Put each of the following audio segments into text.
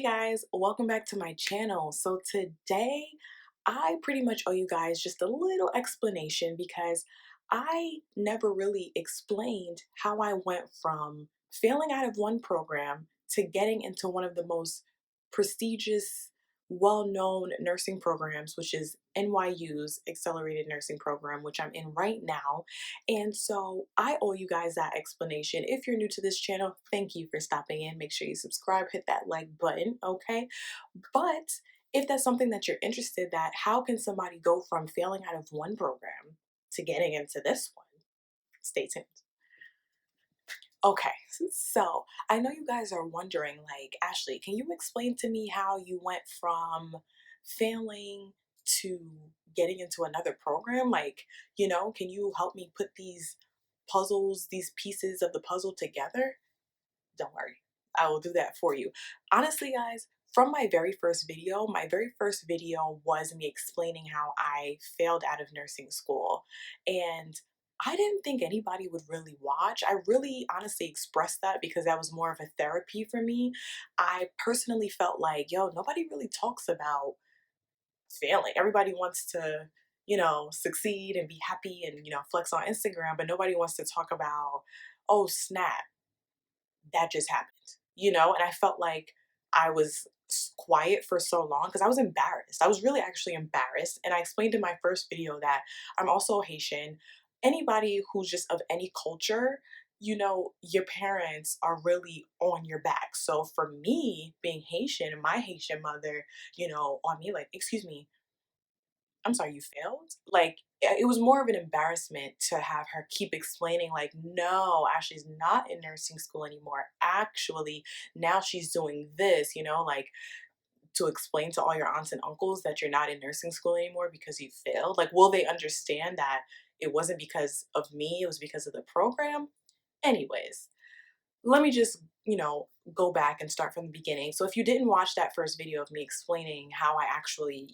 Guys, welcome back to my channel. So today I pretty much owe you guys just a little explanation because I never really explained how I went from failing out of one program to getting into one of the most prestigious, well-known nursing programs, which is NYU's accelerated nursing program, which I'm in right now. And so I owe you guys that explanation. If you're new to this channel, thank you for stopping in. Make sure you subscribe, hit that like button, okay? But if that's something that you're interested that, how can somebody go from failing out of one program to getting into this one? Stay tuned. Okay, so I know you guys are wondering, like, Ashley, can you explain to me how you went from failing to getting into another program? Like, can you help me put these puzzles, these pieces of the puzzle together? Don't worry, I will do that for you. Honestly, guys, from my very first video was me explaining how I failed out of nursing school. And I didn't think anybody would really watch. I really honestly expressed that because that was more of a therapy for me. I personally felt like, yo, nobody really talks about failing. Everybody wants to, succeed and be happy and, flex on Instagram, but nobody wants to talk about, oh, snap, that just happened. And I felt like I was quiet for so long because I was embarrassed. I was really actually embarrassed. And I explained in my first video that I'm also Haitian. Anybody who's just of any culture, your parents are really on your back. So for me, being Haitian and my Haitian mother, on me, like, excuse me, I'm sorry, you failed? Like, it was more of an embarrassment to have her keep explaining, like, no, Ashley's not in nursing school anymore. Actually, now she's doing this, like to explain to all your aunts and uncles that you're not in nursing school anymore because you failed. Like, will they understand that it wasn't because of me, it was because of the program? Anyways, let me just, go back and start from the beginning. So if you didn't watch that first video of me explaining how I actually,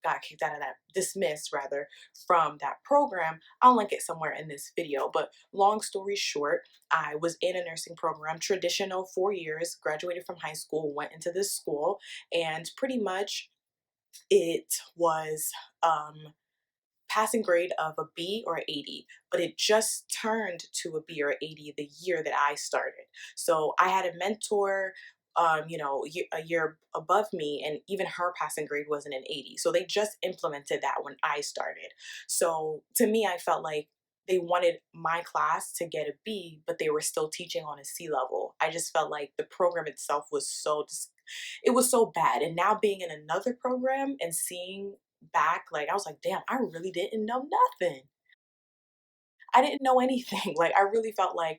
got kicked out of that, dismissed rather, from that program, I'll link it somewhere in this video. But long story short, I was in a nursing program, traditional 4 years, graduated from high school, went into this school, and pretty much it was passing grade of a B or an 80, but it just turned to a B or 80 the year that I started. So I had a mentor, a year above me, and even her passing grade wasn't an 80. So they just implemented that when I started. So to me, I felt like they wanted my class to get a B, but they were still teaching on a C level. I just felt like the program itself was it was so bad. And now being in another program and seeing back, like, I was like, damn, I really didn't know nothing. I didn't know anything. Like, I really felt like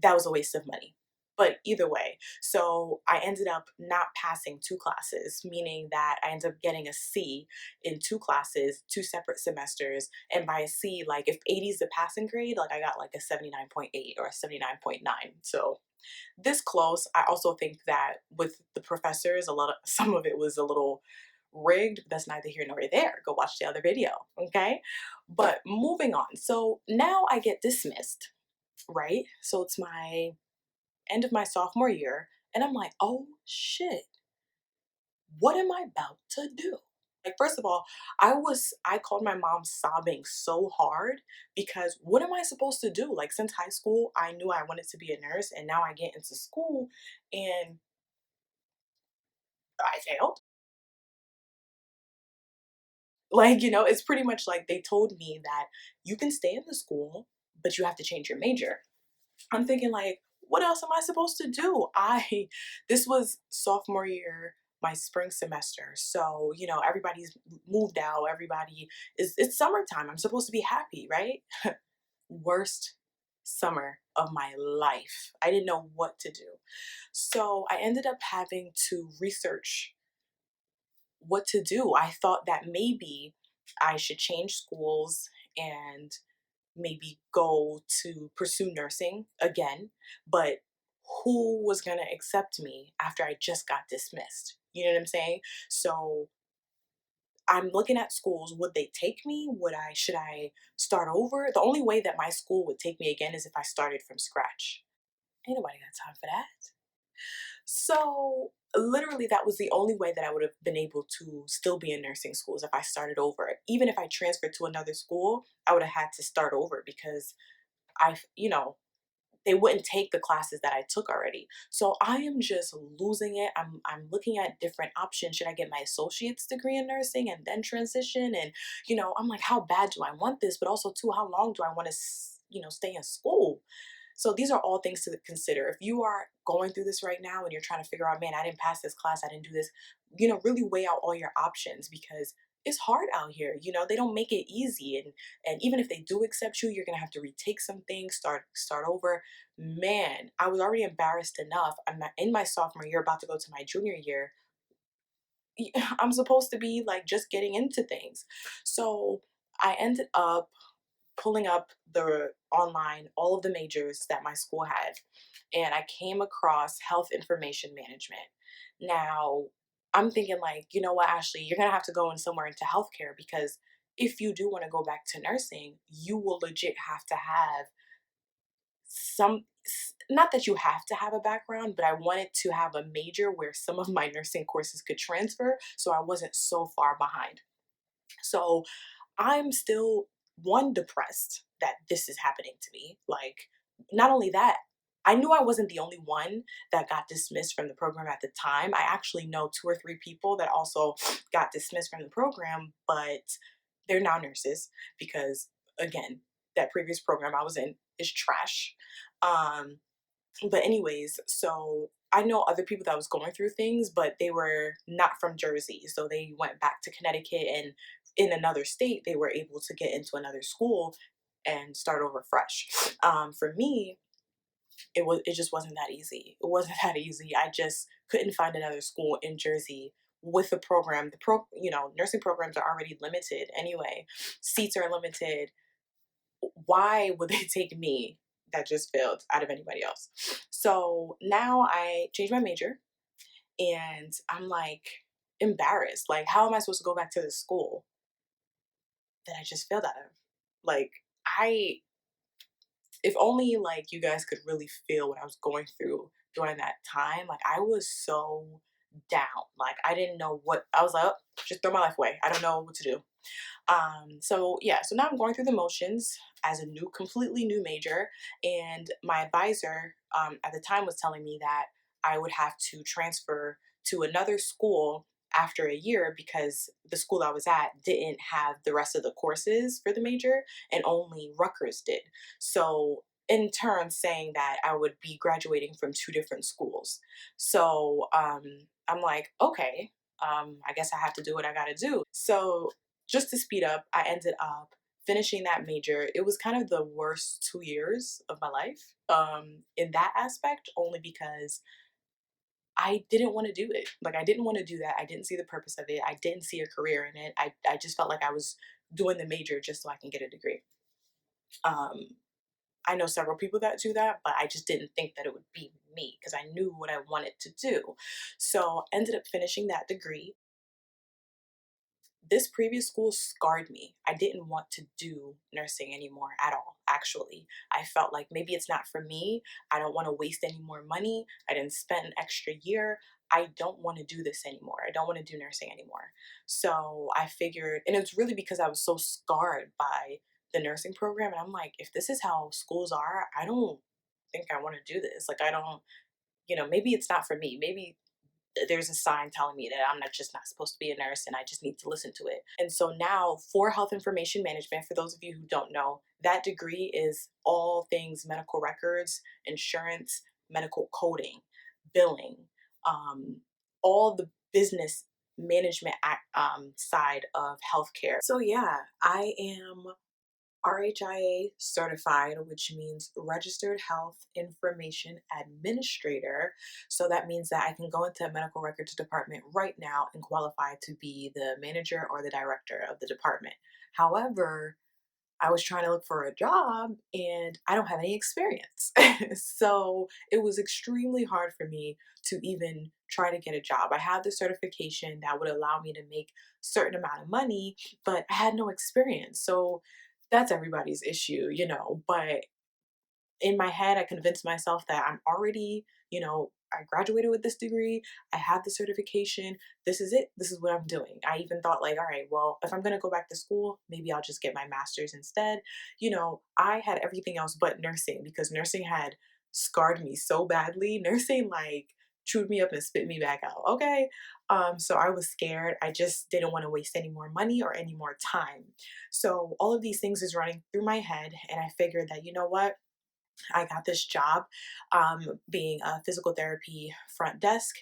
that was a waste of money. But either way, so I ended up not passing two classes, meaning that I ended up getting a C in two classes, two separate semesters. And by a C, like if 80 is the passing grade, like I got like a 79.8 or a 79.9. So this close. I also think that with the professors, some of it was a little rigged, but that's neither here nor there. Go watch the other video, okay? But moving on. So now I get dismissed, right? So it's my end of my sophomore year, and I'm like, oh shit, what am I about to do? Like, first of all, I called my mom sobbing so hard because what am I supposed to do? Like, since high school, I knew I wanted to be a nurse, and now I get into school and I failed. Like, it's pretty much like they told me that you can stay in the school, but you have to change your major. I'm thinking like, what else am I supposed to do? This was sophomore year, my spring semester. So, everybody's moved out, it's summertime. I'm supposed to be happy, right? Worst summer of my life. I didn't know what to do. So I ended up having to research what to do. I thought that maybe I should change schools and maybe go to pursue nursing again, but who was going to accept me after I just got dismissed? You know what I'm saying? So I'm looking at schools. Would they take me? Should I start over? The only way that my school would take me again is if I started from scratch. Ain't nobody got time for that. So literally that was the only way that I would have been able to still be in nursing schools if I started over. Even if I transferred to another school, I would have had to start over because they wouldn't take the classes that I took already. So I am just losing it. I'm looking at different options. Should I get my associate's degree in nursing and then transition? And I'm like, how bad do I want this? But also too, how long do I want to stay in school? So these are all things to consider. If you are going through this right now and you're trying to figure out, man, I didn't pass this class, I didn't do this, really weigh out all your options because it's hard out here. They don't make it easy, and even if they do accept you, you're gonna have to retake some things, start over. Man, I was already embarrassed enough. In my sophomore year, about to go to my junior year. I'm supposed to be like just getting into things. So I ended up pulling up the online all of the majors that my school had, and I came across health information management. Now, I'm thinking like, you know what, Ashley, you're gonna have to go in somewhere into healthcare because if you do want to go back to nursing, you will legit have to have not that you have to have a background, but I wanted to have a major where some of my nursing courses could transfer so I wasn't so far behind. So I'm still one depressed that this is happening to me. Like, not only that, I knew I wasn't the only one that got dismissed from the program at the time. I actually know two or three people that also got dismissed from the program, but they're now nurses because, again, that previous program I was in is trash. Um, but anyways, so I know other people that was going through things, but they were not from Jersey. So they went back to Connecticut, and in another state, they were able to get into another school and start over fresh. For me, it just wasn't that easy. It wasn't that easy. I just couldn't find another school in Jersey with a program. Nursing programs are already limited anyway. Seats are limited. Why would they take me that just failed out of anybody else? So now I changed my major and I'm like embarrassed. Like, how am I supposed to go back to the school that I just failed out of? Like, I, if only like you guys could really feel what I was going through during that time. Like, I was so down. Like, I didn't know what I was like, "Oh, just throw my life away. I don't know what to do." So yeah, so now I'm going through the motions as a completely new major, and my advisor at the time was telling me that I would have to transfer to another school after a year because the school I was at didn't have the rest of the courses for the major, and only Rutgers did. So in turn, saying that I would be graduating from two different schools. So I'm like, okay, I guess I have to do what I got to do. So just to speed up, I ended up finishing that major. It was kind of the worst 2 years of my life in that aspect, only because I didn't want to do it. Like, I didn't want to do that. I didn't see the purpose of it. I didn't see a career in it. I just felt like I was doing the major just so I can get a degree. Um, I know several people that do that, but I just didn't think that it would be me because I knew what I wanted to do. So ended up finishing that degree. This previous school scarred me. I didn't want to do nursing anymore at all, actually. I felt like maybe it's not for me. I don't want to waste any more money. I didn't spend an extra year. I don't want to do this anymore. I don't want to do nursing anymore. So I figured, and it's really because I was so scarred by the nursing program. And I'm like, if this is how schools are, I don't think I want to do this. Like, I don't, maybe it's not for me. Maybe there's a sign telling me that I'm not supposed to be a nurse and I just need to listen to it. And so now for health information management, for those of you who don't know, that degree is all things medical records, insurance, medical coding, billing, um, all the business management side of healthcare. So yeah, I am RHIA certified, which means Registered Health Information Administrator. So that means that I can go into a medical records department right now and qualify to be the manager or the director of the department. However, I was trying to look for a job and I don't have any experience. So it was extremely hard for me to even try to get a job. I had the certification that would allow me to make certain amount of money, but I had no experience. So that's everybody's issue. But in my head, I convinced myself that I'm already, I graduated with this degree, I have the certification, this is it, this is what I'm doing. I even thought, like, all right, well, if I'm gonna go back to school, maybe I'll just get my master's instead. I had everything else but nursing because nursing had scarred me so badly. Nursing, like, chewed me up and spit me back out. Okay. So I was scared. I just didn't want to waste any more money or any more time. So all of these things is running through my head, and I figured that, you know what? I got this job being a physical therapy front desk.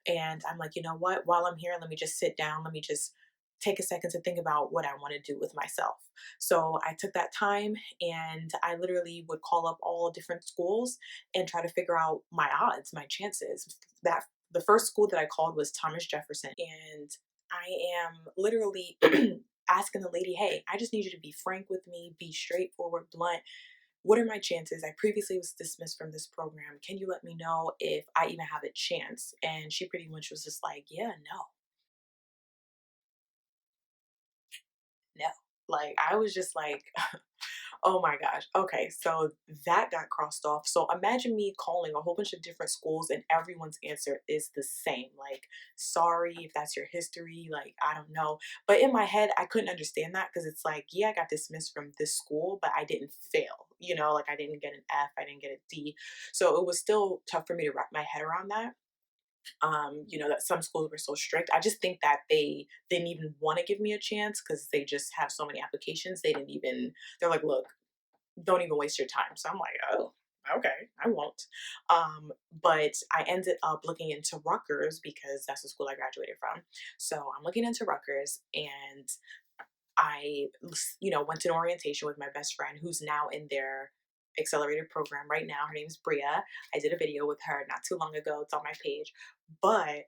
And I'm like, you know what? While I'm here, let me just sit down. Let me just take a second to think about what I want to do with myself. So I took that time and I literally would call up all different schools and try to figure out my odds, my chances. That the first school that I called was Thomas Jefferson. And I am literally asking the lady, hey, I just need you to be frank with me, be straightforward, blunt. What are my chances? I previously was dismissed from this program. Can you let me know if I even have a chance? And she pretty much was just like, yeah, no, no. Like, I was just like, oh my gosh. Okay, so that got crossed off. So imagine me calling a whole bunch of different schools and everyone's answer is the same. Like, sorry if that's your history. Like, I don't know. But in my head, I couldn't understand that because it's like, yeah, I got dismissed from this school, but I didn't fail. Like I didn't get an F, I didn't get a D. So it was still tough for me to wrap my head around that. That some schools were so strict. I just think that they didn't even want to give me a chance because they just have so many applications. They're like, look, don't even waste your time. So I'm like, oh, okay, I won't. But I ended up looking into Rutgers because that's the school I graduated from. So I'm looking into Rutgers, and went to an orientation with my best friend who's now in their accelerated program right now. Her name is Bria. I did a video with her not too long ago. It's on my page. But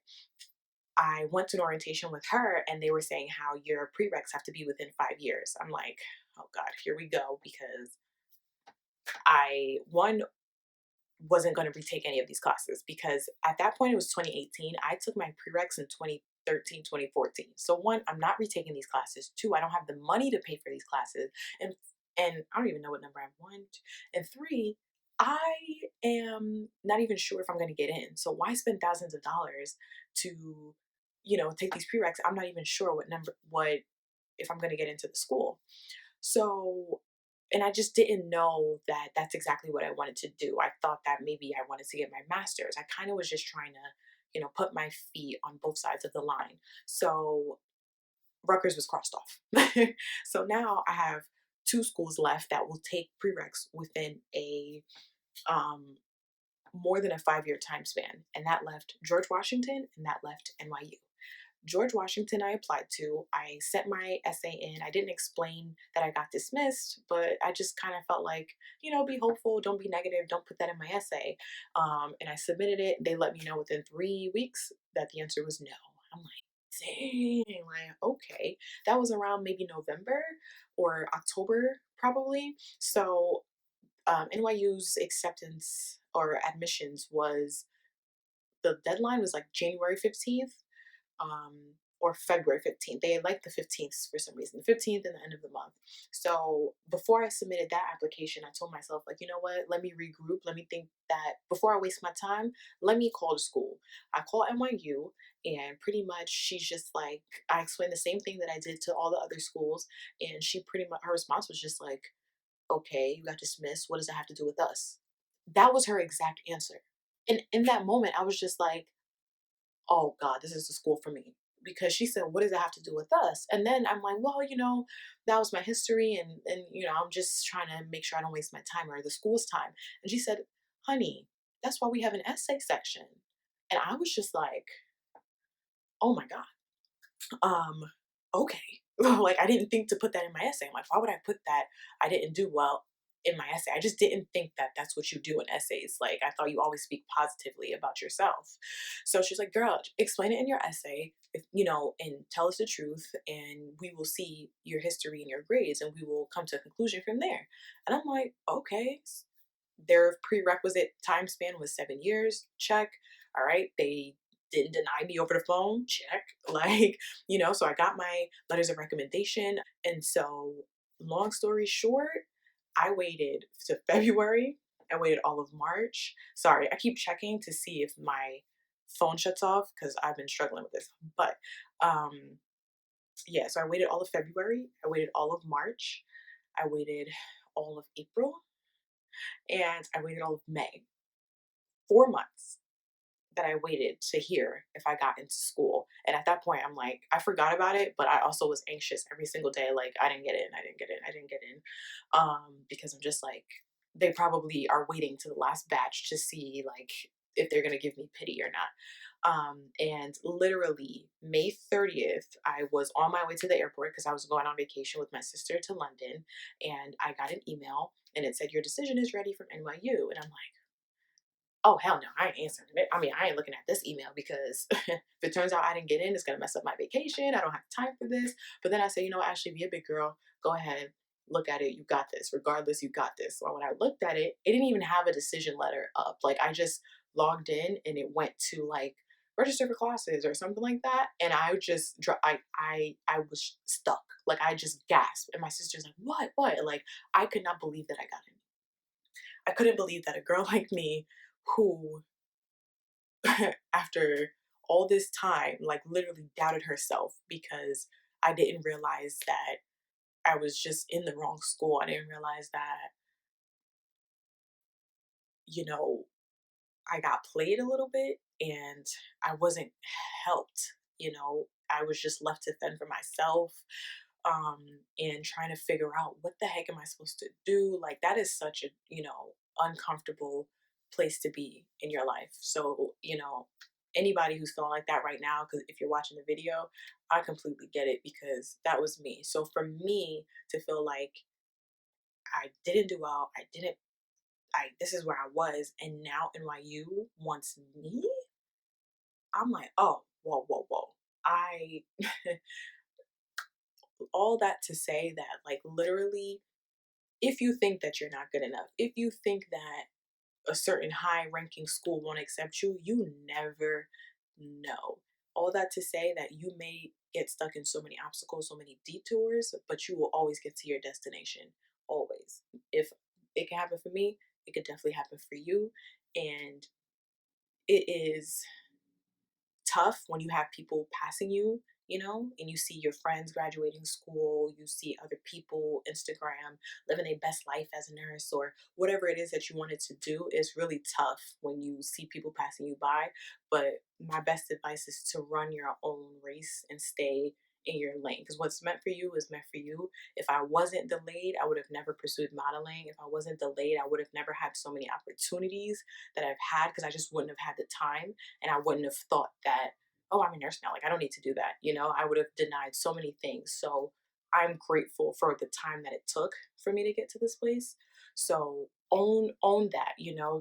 I went to an orientation with her and they were saying how your prereqs have to be within 5 years. I'm like, oh God, here we go. Because one, wasn't going to retake any of these classes because at that point it was 2018. I took my prereqs in 2013, 2014. So one, I'm not retaking these classes. Two, I don't have the money to pay for these classes. And I don't even know what number I'm. One. And three, I am not even sure if I'm going to get in. So why spend thousands of dollars to, take these prereqs? I'm not even sure what if I'm going to get into the school. So, and I just didn't know that that's exactly what I wanted to do. I thought that maybe I wanted to get my master's. I kind of was just trying to, put my feet on both sides of the line. So Rutgers was crossed off. So now I have two schools left that will take prereqs within a um, more than a 5 year time span. And that left George Washington and that left NYU. George Washington, I applied to. I sent my essay in. I didn't explain that I got dismissed, but I just kind of felt like, be hopeful, don't be negative, don't put that in my essay. And I submitted it. They let me know within 3 weeks that the answer was no. I'm like, dang, like, okay. That was around maybe November or October, probably. So NYU's acceptance or admissions the deadline was like January 15th, or February 15th. They like the 15th for some reason, the 15th and the end of the month. So before I submitted that application, I told myself, like, you know what, let me regroup. Let me think that before I waste my time, let me call the school. I call NYU, and pretty much she's just like, I explained the same thing that I did to all the other schools. And she pretty much, her response was just like, okay, you got dismissed. What does that have to do with us? That was her exact answer. And in that moment, I was just like, oh God, this is the school for me. Because she said, what does it have to do with us? And then I'm like, well, that was my history, and I'm just trying to make sure I don't waste my time or the school's time. And she said, honey, that's why we have an essay section. And I was just like, oh my God. um okay. Like, I didn't think to put that in my essay. I'm like, why would I put that I didn't do well in my essay? I just didn't think that that's what you do in essays. Like, I thought you always speak positively about yourself. So she's like, girl, explain it in your essay, and tell us the truth, and we will see your history and your grades, and we will come to a conclusion from there. And I'm like, okay. Their prerequisite time span was 7 years. Check. All right. They didn't deny me over the phone. Check. Like, so I got my letters of recommendation. And so, long story short, I waited to February. I waited all of March. Sorry, I keep checking to see if my phone shuts off because I've been struggling with this. But um, yeah, so I waited all of February. I waited all of March. I waited all of April, and I waited all of May. 4 months that I waited to hear if I got into school. And at that point, I'm like, I forgot about it, but I also was anxious every single day. Like, I didn't get in, I didn't get in, I didn't get in. Because I'm just like, they probably are waiting to the last batch to see like if they're gonna give me pity or not. And literally May 30th, I was on my way to the airport because I was going on vacation with my sister to London, and I got an email and it said your decision is ready from NYU. And I'm like, oh, hell no, I ain't answering it. I mean, I ain't looking at this email because if it turns out I didn't get in, it's gonna mess up my vacation. I don't have time for this. But then I say, you know what, Ashley, be a big girl. Go ahead, look at it. You got this. Regardless, you got this. So when I looked at it, it didn't even have a decision letter up. Like I just logged in and it went to like register for classes or something like that. And I just I was stuck. Like I just gasped. And my sister's like, what? What? Like I could not believe that I got in. I couldn't believe that a girl like me who after all this time, like literally doubted herself because I didn't realize that I was just in the wrong school. I didn't realize that, you know, I got played a little bit and I wasn't helped, you know. I was just left to fend for myself, um, and trying to figure out what the heck am I supposed to do? Like that is such a, uncomfortable place to be in your life. So, anybody who's feeling like that right now, because if you're watching the video, I completely get it because that was me. So for me to feel like I didn't do well, I didn't this is where I was, and now NYU wants me. I'm like, oh, whoa, whoa, whoa. I all that to say that like literally, if you think that you're not good enough, if you think that a certain high ranking school won't accept you, you never know. All that to say that you may get stuck in so many obstacles, so many detours, but you will always get to your destination. Always. If it can happen for me, it could definitely happen for you. And it is tough when you have people passing you, and you see your friends graduating school, you see other people, Instagram, living their best life as a nurse or whatever it is that you wanted to do. Is really tough when you see people passing you by. But my best advice is to run your own race and stay in your lane because what's meant for you is meant for you. If I wasn't delayed, I would have never pursued modeling. If I wasn't delayed, I would have never had so many opportunities that I've had because I just wouldn't have had the time and I wouldn't have thought that, oh, I'm a nurse now. Like, I don't need to do that. I would have denied so many things. So I'm grateful for the time that it took for me to get to this place. So own that,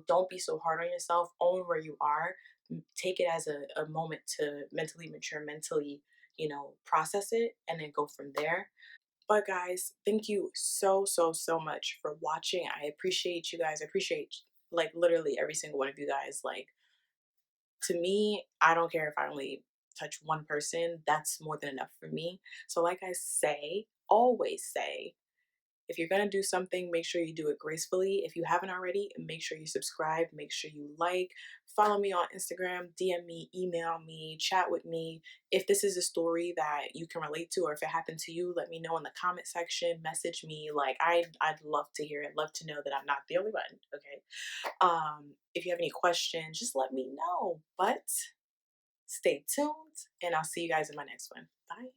don't be so hard on yourself. Own where you are. Take it as a moment to mentally mature, mentally, process it and then go from there. But guys, thank you so, so, so much for watching. I appreciate you guys. I appreciate like literally every single one of you guys. Like, to me, I don't care if I only touch one person, that's more than enough for me. So, like I say, always say, if you're gonna do something, make sure you do it gracefully. If you haven't already, make sure you subscribe, make sure you like, follow me on Instagram, DM me, email me, chat with me. If this is a story that you can relate to, or if it happened to you, let me know in the comment section, message me. Like I'd love to hear it, love to know that I'm not the only one. Okay. If you have any questions, just let me know. But stay tuned and I'll see you guys in my next one. Bye.